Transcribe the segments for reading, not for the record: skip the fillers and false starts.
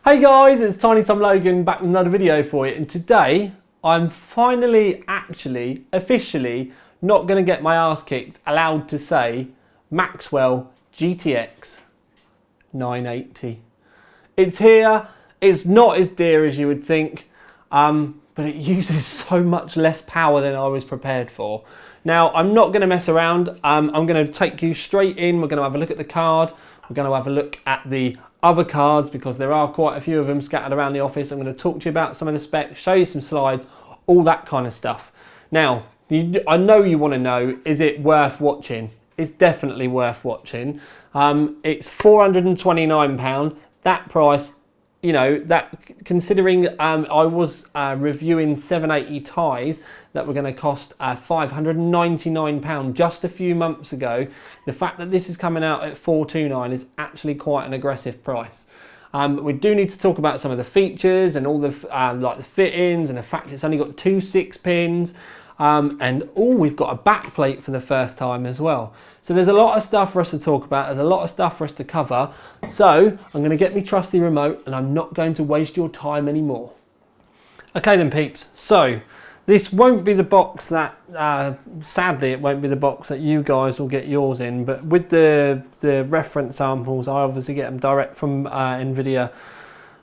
Hey guys, it's Tiny Tom Logan back with another video for you, and today I'm finally, officially not going to get my ass kicked, allowed to say Maxwell GTX 980. It's here. It's not as dear as you would think, but it uses so much less power than I was prepared for. Now, I'm not going to mess around. I'm going to take you straight in. We're going to have a look at the card. We're going to have a look at the other cards because there are quite a few of them scattered around the office. I'm going to talk to you about some of the specs, show you some slides, all that kind of stuff. Now, I know you want to know, is it worth watching? It's definitely worth watching. It's £429. That price, you know, that considering I was reviewing 780 ties that were going to cost £599 just a few months ago, the fact that this is coming out at £429 is actually quite an aggressive price. We do need to talk about some of the features and all the like the fittings and the fact it's only got 2 6-pins. And we've got a backplate for the first time as well. So there's a lot of stuff for us to talk about. There's a lot of stuff for us to cover. So I'm going to get my trusty remote and I'm not going to waste your time anymore. Okay then peeps, so this won't be the box that, sadly it won't be the box that you guys will get yours in, but with the reference samples, I obviously get them direct from Nvidia.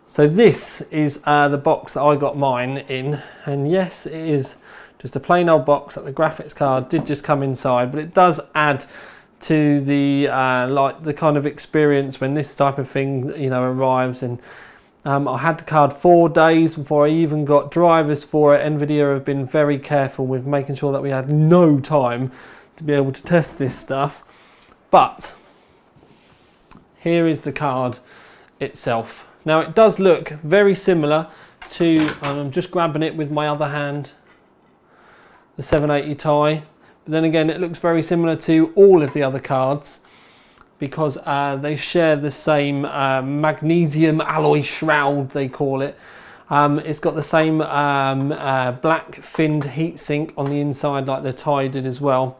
So this is the box that I got mine in, and yes, it is just a plain old box that the graphics card did just come inside, but it does add to the like the kind of experience when this type of thing, you know, arrives. And I had the card 4 days before I even got drivers for it. Nvidia have been very careful with making sure that we had no time to be able to test this stuff. But here is the card itself. Now it does look very similar to, I'm just grabbing it with my other hand, the 780 tie, but then again it looks very similar to all of the other cards because they share the same magnesium alloy shroud, they call it. It's got the same black finned heatsink on the inside like the tie did as well,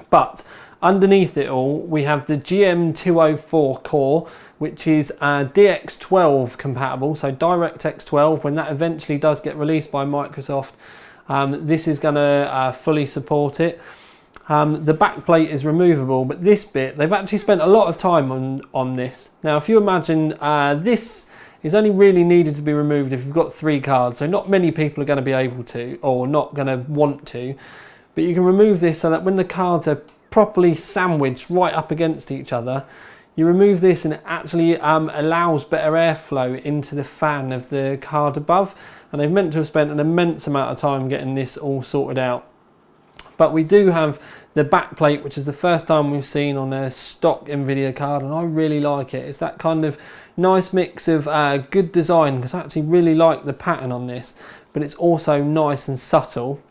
but underneath it all we have the GM204 core, which is DX12 compatible, so DirectX 12. When that eventually does get released by Microsoft, this is going to fully support it. The backplate is removable, but this bit, they've actually spent a lot of time on this. Now, if you imagine, this is only really needed to be removed if you've got 3 cards, so not many people are going to be able to, or not going to want to, but you can remove this so that when the cards are properly sandwiched right up against each other, you remove this and it actually allows better airflow into the fan of the card above. And they've meant to have spent an immense amount of time getting this all sorted out. But we do have the backplate, which is the first time we've seen on a stock Nvidia card, and I really like it. It's that kind of nice mix of good design, because I actually really like the pattern on this, but it's also nice and subtle.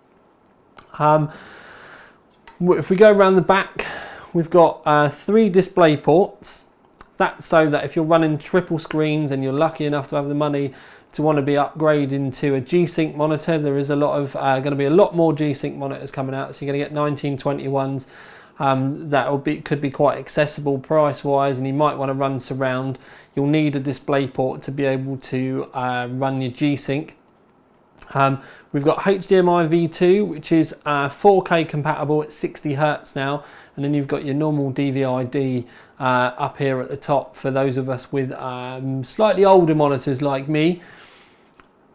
If we go around the back, we've got 3 display ports. That's so that if you're running triple screens and you're lucky enough to have the money to want to be upgrading to a G-Sync monitor, there is a lot of going to be a lot more G-Sync monitors coming out, so you're going to get 1920 ones that could be quite accessible price wise, and you might want to run surround. You'll need a display port to be able to run your G-Sync. We've got HDMI V2, which is 4K compatible at 60 Hz now, and then you've got your normal DVI-D up here at the top for those of us with slightly older monitors like me.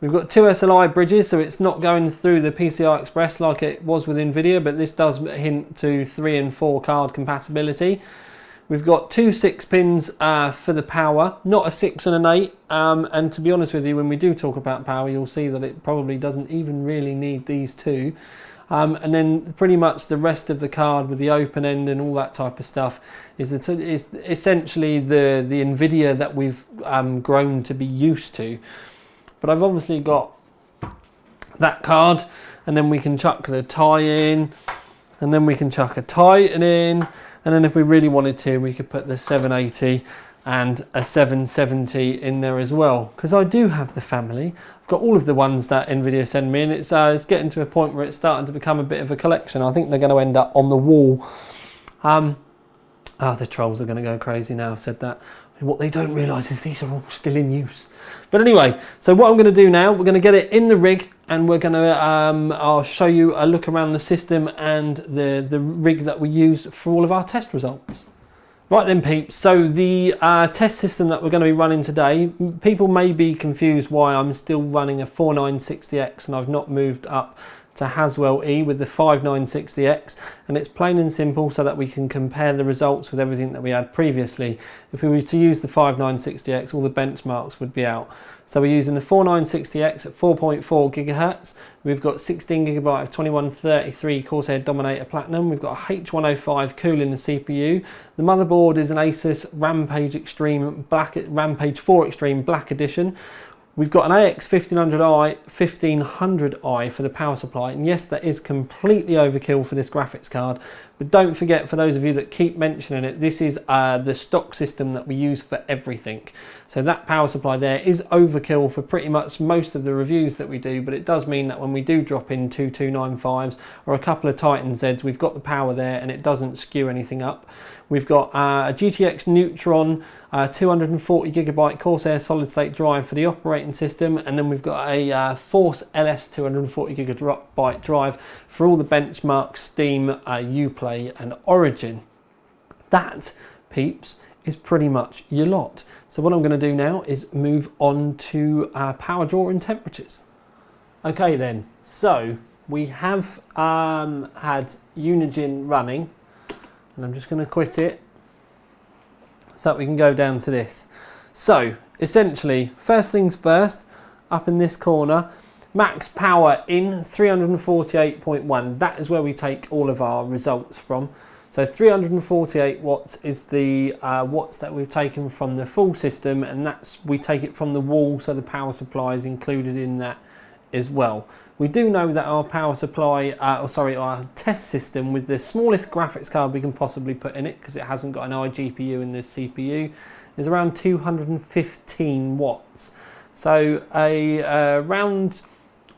We've got 2 Sli bridges, so it's not going through the PCI Express like it was with Nvidia, but this does hint to 3 and 4 card compatibility. We've got 2 6-pins for the power, not a 6 and an 8, and to be honest with you, when we do talk about power, you'll see that it probably doesn't even really need these 2. And then pretty much the rest of the card with the open end and all that type of stuff is essentially the Nvidia that we've grown to be used to. But I've obviously got that card, and then we can chuck the tie in, and then we can chuck a Titan in, and then if we really wanted to, we could put the 780 and a 770 in there as well, because I do have the family. I've got all of the ones that Nvidia send me, and it's getting to a point where it's starting to become a bit of a collection. I think they're going to end up on the wall. The trolls are going to go crazy now I've said that. And what they don't realise is these are all still in use. But anyway, so what I'm going to do now, we're going to get it in the rig, and we're going to, I'll show you a look around the system and the rig that we used for all of our test results. Right then peeps, so the test system that we're going to be running today, people may be confused why I'm still running a 4960X and I've not moved up to Haswell E with the 5960X, and it's plain and simple so that we can compare the results with everything that we had previously. If we were to use the 5960X, all the benchmarks would be out. So we're using the 4960X at 4.4 GHz. We've got 16GB of 2133 Corsair Dominator Platinum. We've got a H105 cooling the CPU. The motherboard is an Asus Rampage 4 Extreme Black Edition. We've got an AX1500i for the power supply, and yes, that is completely overkill for this graphics card, but don't forget, for those of you that keep mentioning it, this is the stock system that we use for everything. So that power supply there is overkill for pretty much most of the reviews that we do, but it does mean that when we do drop in 2295s or a couple of Titan Zs, we've got the power there and it doesn't skew anything up. We've got a GTX Neutron 240GB Corsair solid state drive for the operating system, and then we've got a Force LS 240GB drive for all the benchmarks, Steam, Uplay and Origin. That, peeps, is pretty much your lot. So what I'm going to do now is move on to power draw and temperatures. Okay then, so we have had Unigine running, and I'm just going to quit it so that we can go down to this. So essentially, first things first, up in this corner, max power in 348.1. That is where we take all of our results from. So 348 watts is the watts that we've taken from the full system, and we take it from the wall, so the power supply is included in that as well. We do know that our power supply, our test system with the smallest graphics card we can possibly put in it, because it hasn't got an iGPU in the CPU, is around 215 watts. So around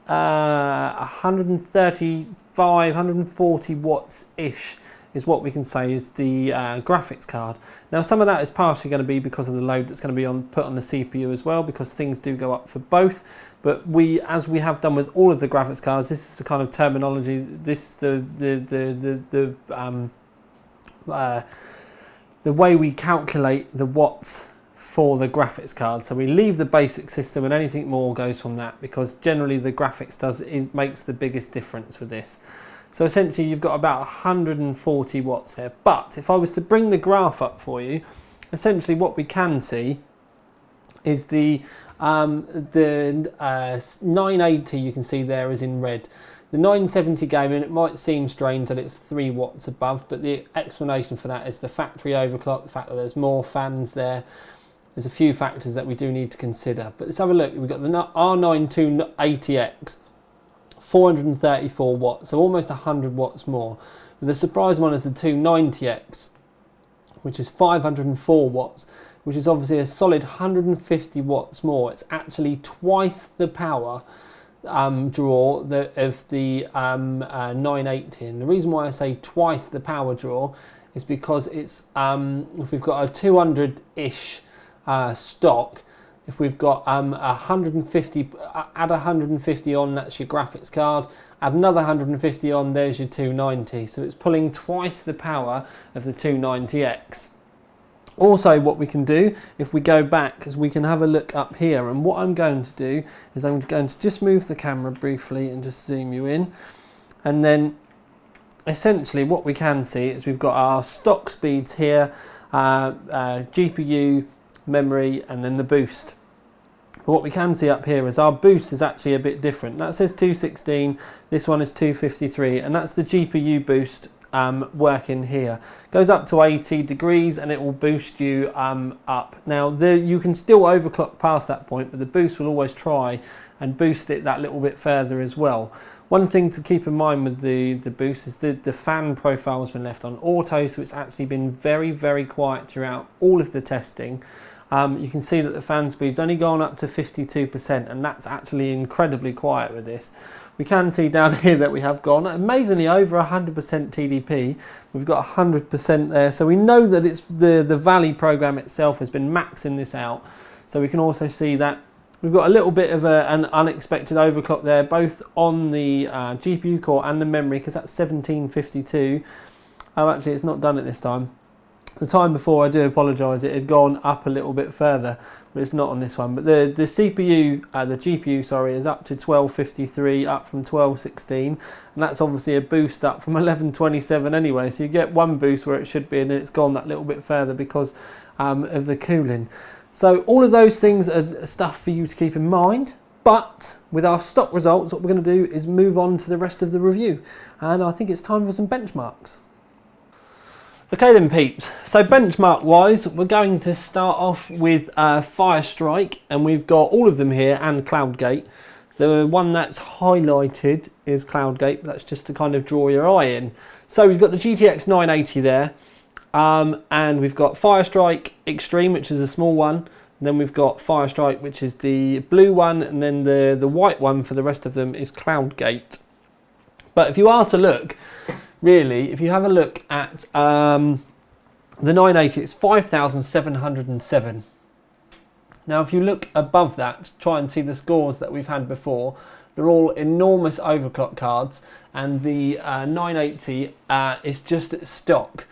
135, 140 watts ish is what we can say is the graphics card. Now some of that is partially going to be because of the load that's going to be put on the CPU as well, because things do go up for both. But as we have done with all of the graphics cards, this is the kind of terminology, this is the way we calculate the watts for the graphics card. So we leave the basic system and anything more goes from that, because generally the graphics makes the biggest difference with this. So essentially you've got about 140 watts there. But if I was to bring the graph up for you, essentially what we can see is the 980 you can see there is in red. The 970 gaming, it might seem strange that it's 3 watts above, but the explanation for that is the factory overclock, the fact that there's more fans there. There's a few factors that we do need to consider. But let's have a look. We've got the R9280X, 434 watts, so almost 100 watts more. But the surprise one is the 290X, which is 504 watts, which is obviously a solid 150 watts more. It's actually twice the power draw of the 980. And the reason why I say twice the power draw is because it's if we've got a 200-ish stock, if we've got 150, add 150 on, that's your graphics card, add another 150 on, there's your 290. So it's pulling twice the power of the 290X. Also what we can do, if we go back, is we can have a look up here, and what I'm going to do is I'm going to just move the camera briefly and just zoom you in, and then essentially what we can see is we've got our stock speeds here, GPU, memory, and then the boost. But what we can see up here is our boost is actually a bit different. That says 216, this one is 253, and that's the GPU boost working here. Goes up to 80 degrees and it will boost you up. Now you can still overclock past that point, but the boost will always try and boost it that little bit further as well. One thing to keep in mind with the boost is the fan profile has been left on auto, so it's actually been very, very quiet throughout all of the testing. You can see that the fan speed's only gone up to 52%, and that's actually incredibly quiet with this. We can see down here that we have gone amazingly over 100% TDP. We've got 100% there, so we know that it's the Valley program itself has been maxing this out. So we can also see that we've got a little bit of an unexpected overclock there, both on the GPU core and the memory, because that's 1752. Oh, actually, it's not done it this time. The time before, I do apologise, it had gone up a little bit further, but it's not on this one. But the CPU, the GPU, sorry, is up to 1253, up from 1216, and that's obviously a boost up from 1127 anyway. So you get one boost where it should be, and then it's gone that little bit further because of the cooling. So all of those things are stuff for you to keep in mind. But with our stock results, what we're going to do is move on to the rest of the review, and I think it's time for some benchmarks. Okay then peeps, so benchmark wise we're going to start off with Firestrike, and we've got all of them here, and Cloudgate. The one that's highlighted is Cloudgate, but that's just to kind of draw your eye in. So we've got the GTX980 there, and we've got Firestrike Extreme, which is a small one, and then we've got Firestrike, which is the blue one, and then the white one for the rest of them is Cloudgate. But if you are to look, really, if you have a look at the 980, it's 5,707. Now, if you look above that, try and see the scores that we've had before. They're all enormous overclock cards, and the 980 is just at stock.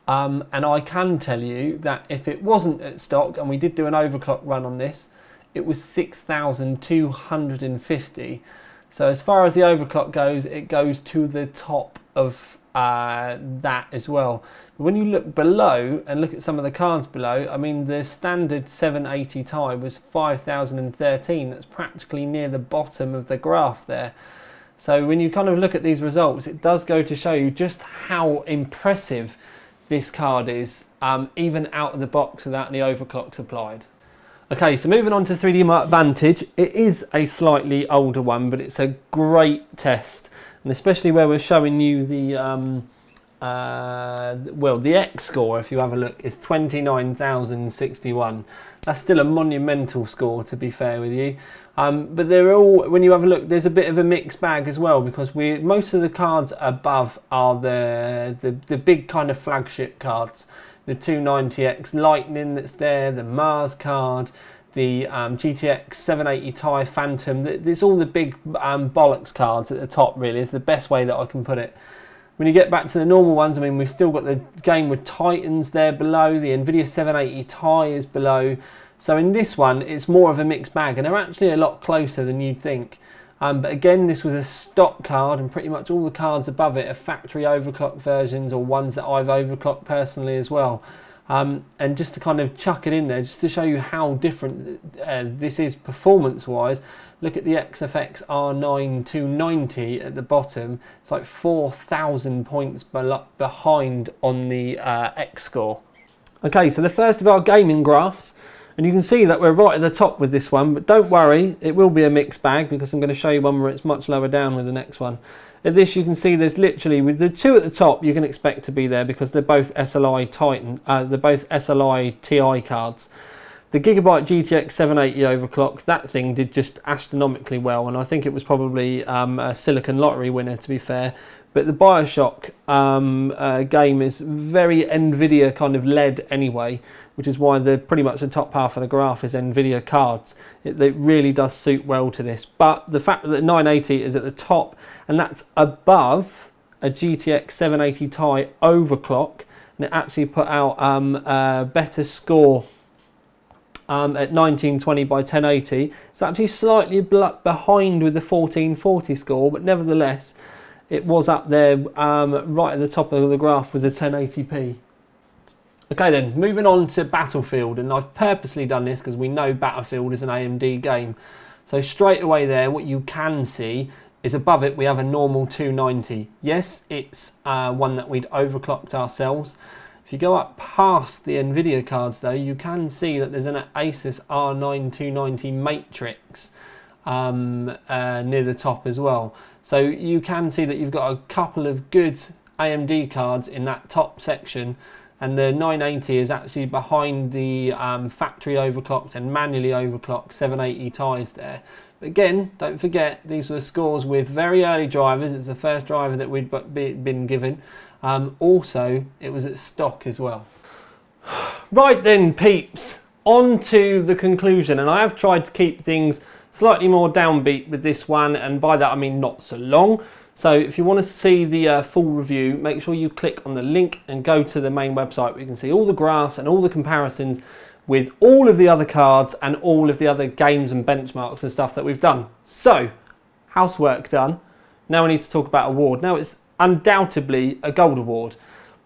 And I can tell you that if it wasn't at stock, and we did do an overclock run on this, it was 6,250. So as far as the overclock goes, it goes to the top of that as well. But when you look below and look at some of the cards below, I mean, the standard 780 Ti was 5,013. That's practically near the bottom of the graph there. So when you kind of look at these results, it does go to show you just how impressive this card is, even out of the box without any overclocks applied. Okay, so moving on to 3D Mark Vantage, it is a slightly older one, but it's a great test, and especially where we're showing you the well, the X score, if you have a look, is 29,061. That's still a monumental score, to be fair with you. But they're all, when you have a look, there's a bit of a mixed bag as well, because most of the cards above are the big kind of flagship cards. The 290X Lightning that's there, the Mars card, the GTX 980 Ti Phantom. There's all the big bollocks cards at the top, really, is the best way that I can put it. When you get back to the normal ones, I mean, we've still got the game with Titans there below, the Nvidia 780 Ti is below. So in this one, it's more of a mixed bag, and they're actually a lot closer than you'd think. But again, this was a stock card, and pretty much all the cards above it are factory overclock versions, or ones that I've overclocked personally as well. And just to kind of chuck it in there, just to show you how different this is performance-wise, look at the XFX R9 290 at the bottom. It's like 4,000 points behind on the X score. Okay, so the first of our gaming graphs. And you can see that we're right at the top with this one, but don't worry, it will be a mixed bag, because I'm going to show you one where it's much lower down with the next one. At this, you can see there's literally, with the two at the top, you can expect to be there because they're both SLI Titan, they're both SLI Ti cards. The Gigabyte GTX 980 overclock, that thing did just astronomically well, and I think it was probably a Silicon Lottery winner, to be fair. But the Bioshock game is very Nvidia kind of led anyway, which is why pretty much the top half of the graph is Nvidia cards. It really does suit well to this. But the fact that 980 is at the top, and that's above a GTX 980 Ti overclock, and it actually put out a better score at 1920 by 1080. It's actually slightly behind with the 1440 score, but nevertheless, it was up there right at the top of the graph with the 1080p. Okay then, moving on to Battlefield, and I've purposely done this because we know Battlefield is an AMD game. So straight away there, what you can see is above it we have a normal 290. Yes, it's one that we'd overclocked ourselves. If you go up past the Nvidia cards though, you can see that there's an Asus R9 290 Matrix near the top as well. So you can see that you've got a couple of good AMD cards in that top section, and the 980 is actually behind the factory overclocked and manually overclocked 780 ties there. But again, don't forget, these were scores with very early drivers. It's the first driver that we'd been given. Also, it was at stock as well. Right then, peeps, on to the conclusion, and I have tried to keep things slightly more downbeat with this one, and by that I mean not so long. So if you want to see the full review, make sure you click on the link and go to the main website where you can see all the graphs and all the comparisons with all of the other cards and all of the other games and benchmarks and stuff that we've done. So, housework done. Now we need to talk about award. Now it's undoubtedly a gold award,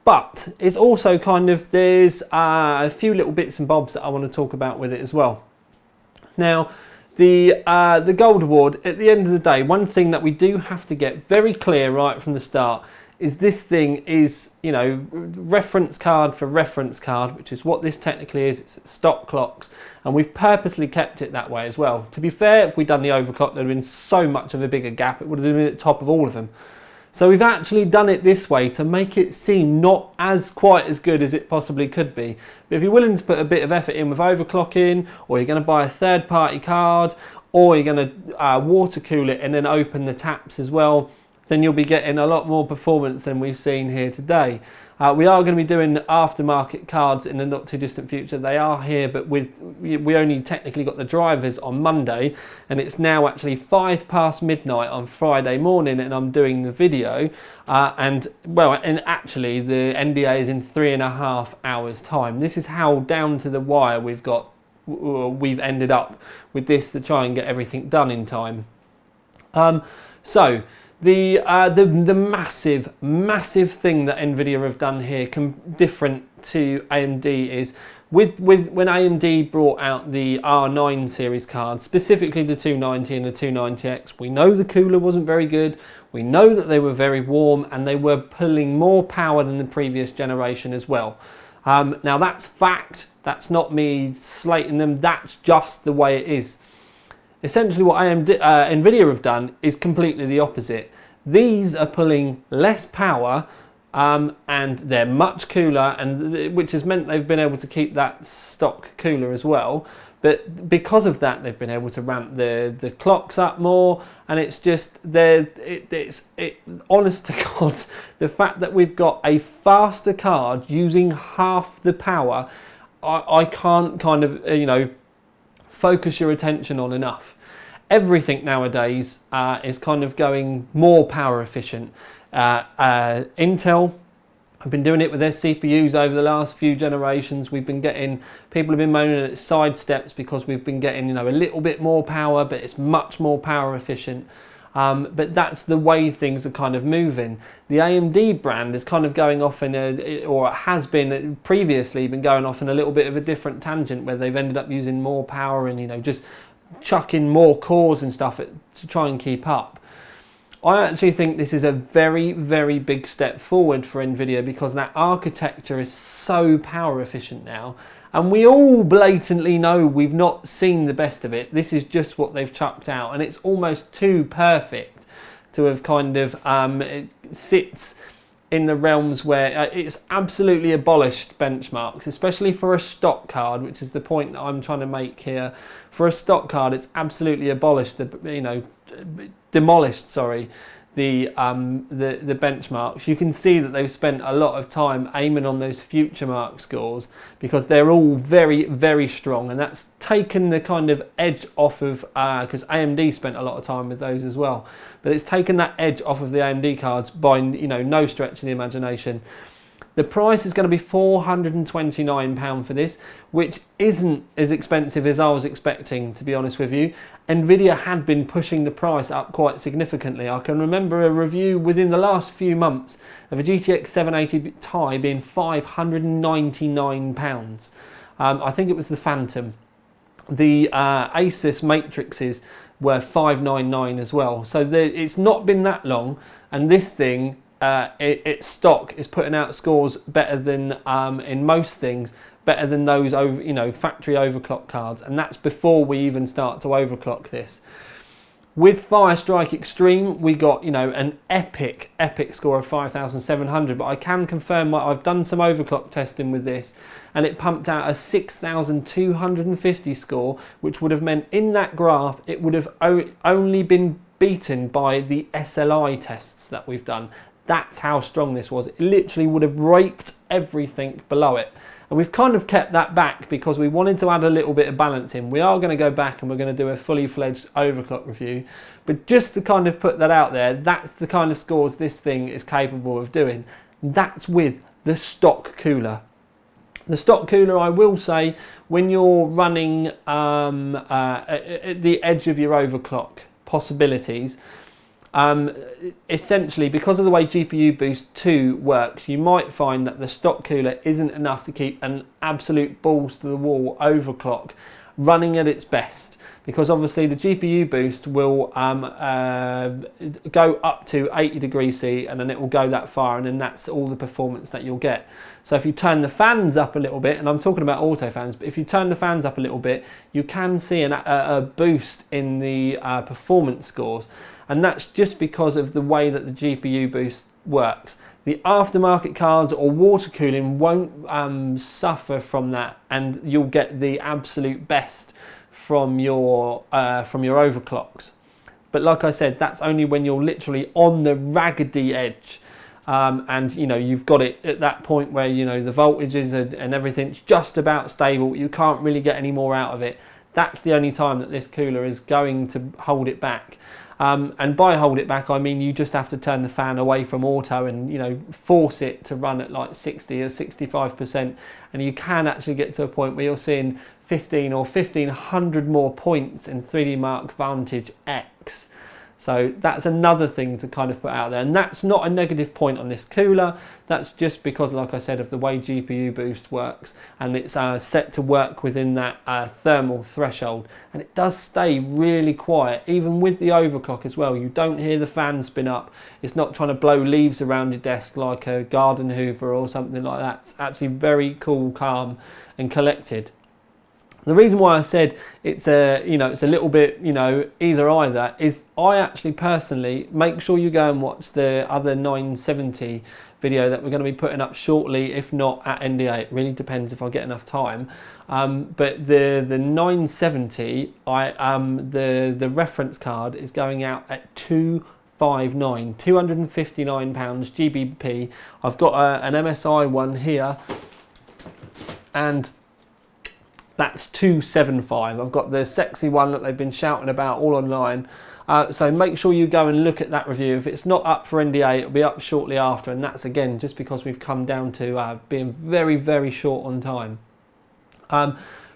but it's also kind of, there's a few little bits and bobs that I want to talk about with it as well. Now, the gold award, at the end of the day, one thing that we do have to get very clear right from the start is this thing is, you know, reference card for reference card, which is what this technically is. It's stock clocks, and we've purposely kept it that way as well. To be fair, if we'd done the overclock, there'd have been so much of a bigger gap, it would have been at the top of all of them. So we've actually done it this way to make it seem not as quite as good as it possibly could be. But if you're willing to put a bit of effort in with overclocking, or you're going to buy a third-party card, or you're going to water cool it and then open the taps as well, then you'll be getting a lot more performance than we've seen here today. We are going to be doing aftermarket cards in the not too distant future. They are here, but we only technically got the drivers on Monday, and it's now actually 5 past midnight on Friday morning, and I'm doing the video. And actually the NDA is in 3.5 hours time. This is how down to the wire we've ended up with this to try and get everything done in time. So the massive thing that Nvidia have done here, different to AMD, is when AMD brought out the R9 series cards, specifically the 290 and the 290X, we know the cooler wasn't very good. We know that they were very warm, and they were pulling more power than the previous generation as well. Now that's fact. That's not me slating them. That's just the way it is. Essentially what Nvidia have done is completely the opposite. These are pulling less power and they're much cooler, and which has meant they've been able to keep that stock cooler as well. But because of that, they've been able to ramp the clocks up more, and it's just honest to God, the fact that we've got a faster card using half the power, I can't kind of focus your attention on enough. Everything nowadays is kind of going more power efficient. Intel have been doing it with their CPUs over the last few generations. We've been getting, people have been moaning at side steps because we've been getting, a little bit more power, but it's much more power efficient. But that's the way things are kind of moving. The AMD brand is kind of going off or has been previously been going off in a little bit of a different tangent, where they've ended up using more power and just chucking more cores and stuff to try and keep up. I actually think this is a very, very big step forward for Nvidia, because that architecture is so power efficient now, and we all blatantly know we've not seen the best of it. This is just what they've chucked out, and it's almost too perfect to have kind of it sits in the realms where it's absolutely abolished benchmarks, especially for a stock card, which is the point that I'm trying to make here. For a stock card, it's absolutely abolished demolished, sorry, the benchmarks. You can see that they've spent a lot of time aiming on those future mark scores, because they're all very, very strong, and that's taken the kind of edge off of, because AMD spent a lot of time with those as well, but it's taken that edge off of the AMD cards by no stretch of the imagination. The price is going to be £429 for this, which isn't as expensive as I was expecting, to be honest with you. Nvidia had been pushing the price up quite significantly. I can remember a review within the last few months of a GTX 980 Ti being £599. I think it was the Phantom. The Asus Matrixes were £599 as well. So it's not been that long, and this thing, its stock is putting out scores better than, in most things, better than those factory overclock cards, and that's before we even start to overclock this. With Firestrike Extreme, we got, you know, an epic score of 5,700, but I can confirm I've done some overclock testing with this, and it pumped out a 6,250 score, which would have meant in that graph it would have only been beaten by the SLI tests that we've done. That's how strong this was. It literally would have raked everything below it. And we've kind of kept that back because we wanted to add a little bit of balance in. We are going to go back and we're going to do a fully fledged overclock review. But just to kind of put that out there, that's the kind of scores this thing is capable of doing. That's with the stock cooler. The stock cooler, I will say, when you're running at the edge of your overclock possibilities, essentially, because of the way GPU Boost 2 works, you might find that the stock cooler isn't enough to keep an absolute balls to the wall overclock running at its best, because obviously the GPU Boost will go up to 80 degrees C, and then it will go that far, and then that's all the performance that you'll get. So if you turn the fans up a little bit, and I'm talking about auto fans, but if you turn the fans up a little bit, you can see a boost in the performance scores. And that's just because of the way that the GPU Boost works. The aftermarket cards or water cooling won't suffer from that, and you'll get the absolute best from your overclocks. But like I said, that's only when you're literally on the raggedy edge. And you know, you've got it at that point where, you know, the voltages and everything's just about stable. You can't really get any more out of it. That's the only time that this cooler is going to hold it back. And by hold it back, I mean you just have to turn the fan away from auto and, you know, force it to run at like 60 or 65%, and you can actually get to a point where you're seeing 15 or 1500 more points in 3D Mark Vantage X. So that's another thing to kind of put out there, and that's not a negative point on this cooler. That's just because, like I said, of the way GPU Boost works, and it's set to work within that thermal threshold, and it does stay really quiet even with the overclock as well. You don't hear the fan spin up. It's not trying to blow leaves around your desk like a garden hoover or something like that. It's actually very cool, calm and collected. The reason why I said it's a little bit, you know, either is I actually personally make sure you go and watch the other 970 video that we're going to be putting up shortly, if not at NDA. It really depends if I get enough time. But the 970, the reference card is going out at £259 GBP. I've got an MSI one here, and that's 275. I've got the sexy one that they've been shouting about all online. So make sure you go and look at that review. If it's not up for NDA, it'll be up shortly after, and that's again just because we've come down to being very, very short on time.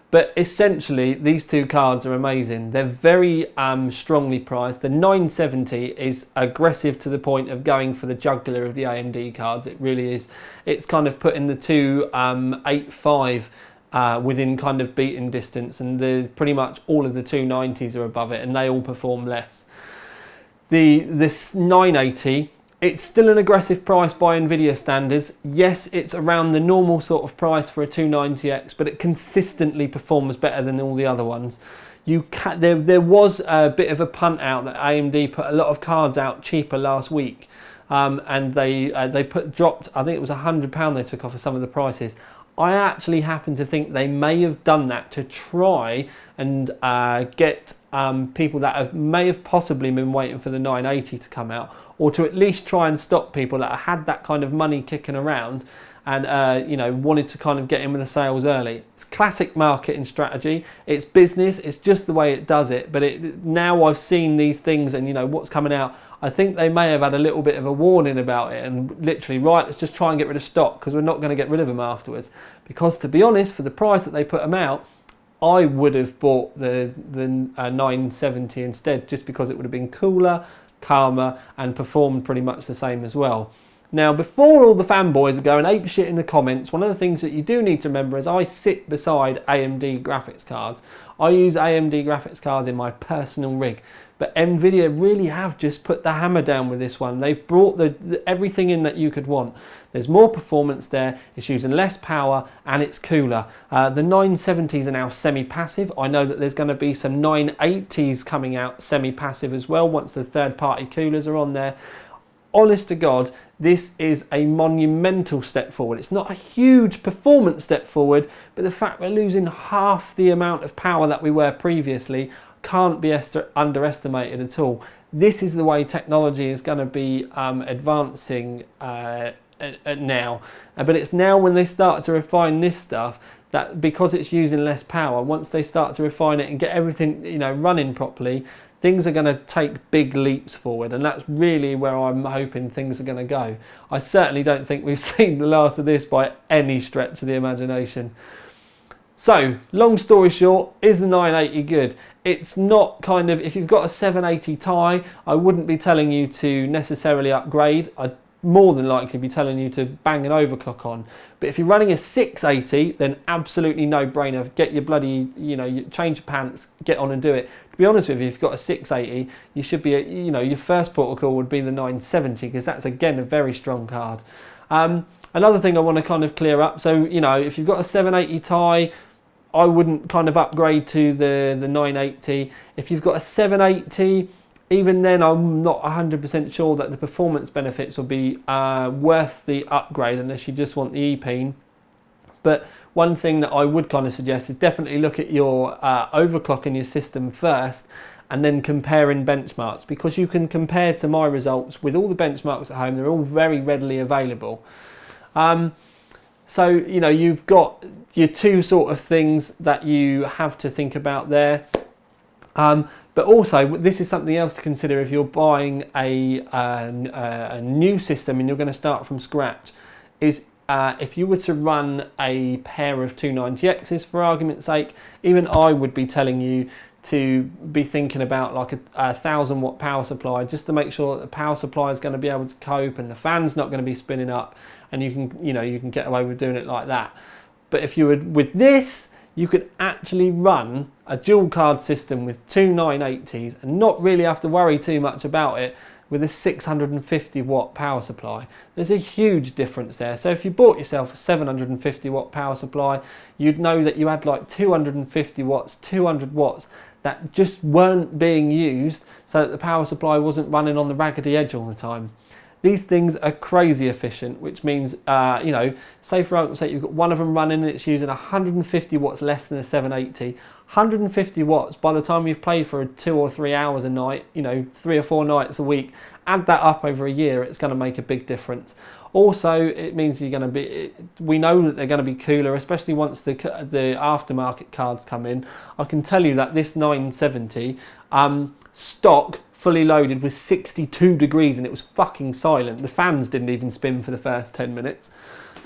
But essentially, these two cards are amazing. They're very strongly priced. The 970 is aggressive to the point of going for the jugular of the AMD cards. It really is. It's kind of putting the 285 within kind of beating distance, and pretty much all of the 290s are above it, and they all perform less. This 980, it's still an aggressive price by Nvidia standards. Yes, it's around the normal sort of price for a 290X, but it consistently performs better than all the other ones. There was a bit of a punt out that AMD put a lot of cards out cheaper last week, and they dropped, I think it was £100 they took off of some of the prices. I actually happen to think they may have done that to try and get people that may have possibly been waiting for the 980 to come out, or to at least try and stop people that had that kind of money kicking around and you know, wanted to kind of get in with the sales early. It's classic marketing strategy. It's business. It's just the way it does it. But now I've seen these things, and you know what's coming out. I think they may have had a little bit of a warning about it, and literally, right, let's just try and get rid of stock because we're not going to get rid of them afterwards. Because to be honest, for the price that they put them out, I would have bought the 970 instead, just because it would have been cooler, calmer, and performed pretty much the same as well. Now, before all the fanboys are going ape shit in the comments, one of the things that you do need to remember is I sit beside AMD graphics cards. I use AMD graphics cards in my personal rig. But Nvidia really have just put the hammer down with this one. They've brought everything in that you could want. There's more performance there, it's using less power, and it's cooler. The 970s are now semi-passive. I know that there's going to be some 980s coming out semi-passive as well once the third-party coolers are on there. Honest to God, this is a monumental step forward. It's not a huge performance step forward, but the fact we're losing half the amount of power that we were previously can't be underestimated at all. This is the way technology is going to be advancing now. But it's now when they start to refine this stuff that, because it's using less power, once they start to refine it and get everything, you know, running properly, things are going to take big leaps forward, and that's really where I'm hoping things are going to go. I certainly don't think we've seen the last of this by any stretch of the imagination. So, long story short, is the 980 good? It's not kind of, if you've got a 780 Ti, I wouldn't be telling you to necessarily upgrade. I'd more than likely be telling you to bang an overclock on. But if you're running a 680, then absolutely no brainer. Get your bloody, you know, change your pants, get on and do it. To be honest with you, if you've got a 680, you should be, you know, your first protocol would be the 970, because that's again a very strong card. Another thing I want to kind of clear up, so, you know, if you've got a 780 Ti, I wouldn't kind of upgrade to the 980. If you've got a 780, even then I'm not 100% sure that the performance benefits will be worth the upgrade unless you just want the E-Peen. But one thing that I would kind of suggest is definitely look at your overclock in your system first, and then comparing benchmarks, because you can compare to my results with all the benchmarks at home. They're all very readily available. So, you know, you've got your two sort of things that you have to think about there. But also, this is something else to consider if you're buying a new system and you're going to start from scratch, is if you were to run a pair of 290Xs, for argument's sake, even I would be telling you to be thinking about like a 1000 watt power supply, just to make sure that the power supply is going to be able to cope and the fan's not going to be spinning up, and you can get away with doing it like that. But if you would, with this, you could actually run a dual card system with two 980s and not really have to worry too much about it with a 650 watt power supply. There's a huge difference there. So if you bought yourself a 750 watt power supply, you'd know that you had like 250 watts, 200 watts that just weren't being used, so that the power supply wasn't running on the raggedy edge all the time. These things are crazy efficient, which means, you know, say for argument's sake, you've got one of them running and it's using 150 watts less than a 780. 150 watts, by the time you've played for 2 or 3 hours a night, you know, 3 or 4 nights a week, add that up over a year, it's going to make a big difference. Also, it means you're going to be, we know that they're going to be cooler, especially once the aftermarket cards come in. I can tell you that this 970 stock fully loaded was 62 degrees and it was fucking silent. The fans didn't even spin for the first 10 minutes.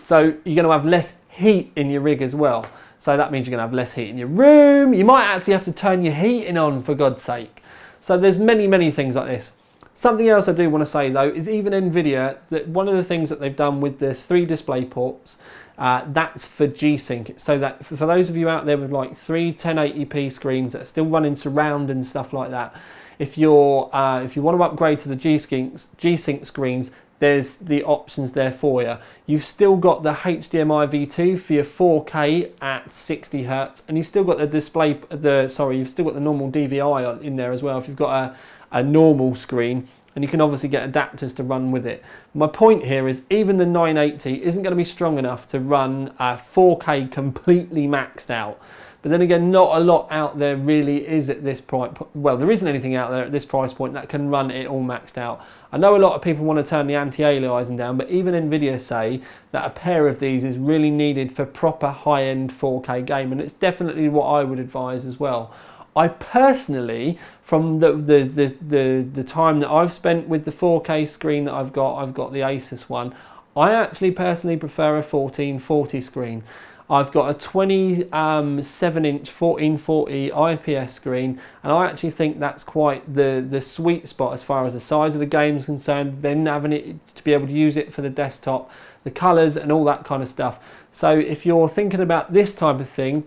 So you're going to have less heat in your rig as well. So that means you're going to have less heat in your room. You might actually have to turn your heating on, for God's sake. So there's many things like this. Something else I do want to say though is even Nvidia, that one of the things that they've done with the 3 display ports, that's for G-Sync. So that for those of you out there with like 3 1080p screens that are still running surround and stuff like that, if you want to upgrade to the G-Sync screens, there's the options there for you. You've still got the HDMI V2 for your 4K at 60 Hz, and you've still got you've still got the normal DVI in there as well if you've got a normal screen, and you can obviously get adapters to run with it. My point here is even the 980 isn't going to be strong enough to run 4K completely maxed out. But then again, not a lot out there really is at this point. Well, there isn't anything out there at this price point that can run it all maxed out. I know a lot of people want to turn the anti-aliasing down, but even Nvidia say that a pair of these is really needed for proper high-end 4K game, and it's definitely what I would advise as well. I personally, from the time that I've spent with the 4K screen that I've got the Asus one, I actually personally prefer a 1440 screen. I've got a 27-inch 1440 IPS screen, and I actually think that's quite the sweet spot as far as the size of the game is concerned, then having it to be able to use it for the desktop, the colours and all that kind of stuff. So if you're thinking about this type of thing,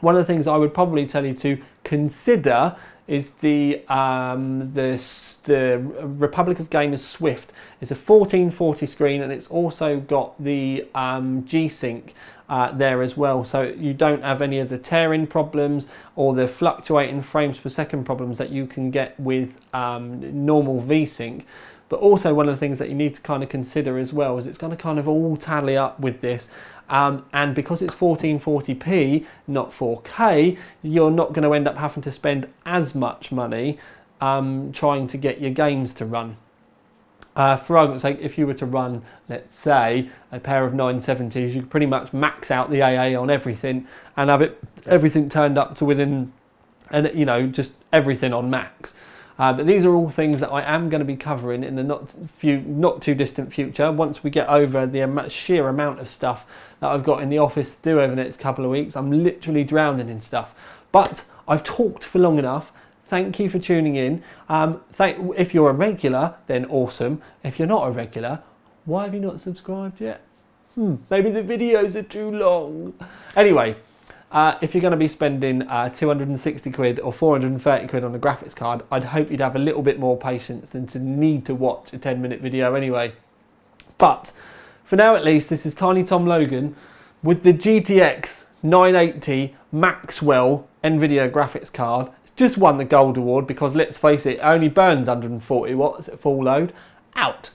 One of the things I would probably tell you to consider is the Republic of Gamers Swift. It's a 1440 screen, and it's also got the G-Sync there as well, so you don't have any of the tearing problems or the fluctuating frames per second problems that you can get with normal V-Sync. But also one of the things that you need to kind of consider as well is it's going to kind of all tally up with this. And because it's 1440p, not 4K, you're not going to end up having to spend as much money trying to get your games to run. For argument's sake, if you were to run, let's say, a pair of 970s, you could pretty much max out the AA on everything and have everything turned up to within, and you know, just everything on max. But these are all things that I am going to be covering in the not too distant future, once we get over the sheer amount of stuff that I've got in the office to do over the next couple of weeks. I'm literally drowning in stuff. But I've talked for long enough. Thank you for tuning in. If you're a regular, then awesome. If you're not a regular, why have you not subscribed yet? Maybe the videos are too long. Anyway, if you're going to be spending 260 quid or 430 quid on a graphics card, I'd hope you'd have a little bit more patience than to need to watch a 10-minute video anyway. But for now at least, this is Tiny Tom Logan with the GTX 980 Maxwell Nvidia graphics card. It's just won the gold award because, let's face it, it only burns 140 watts at full load. Out.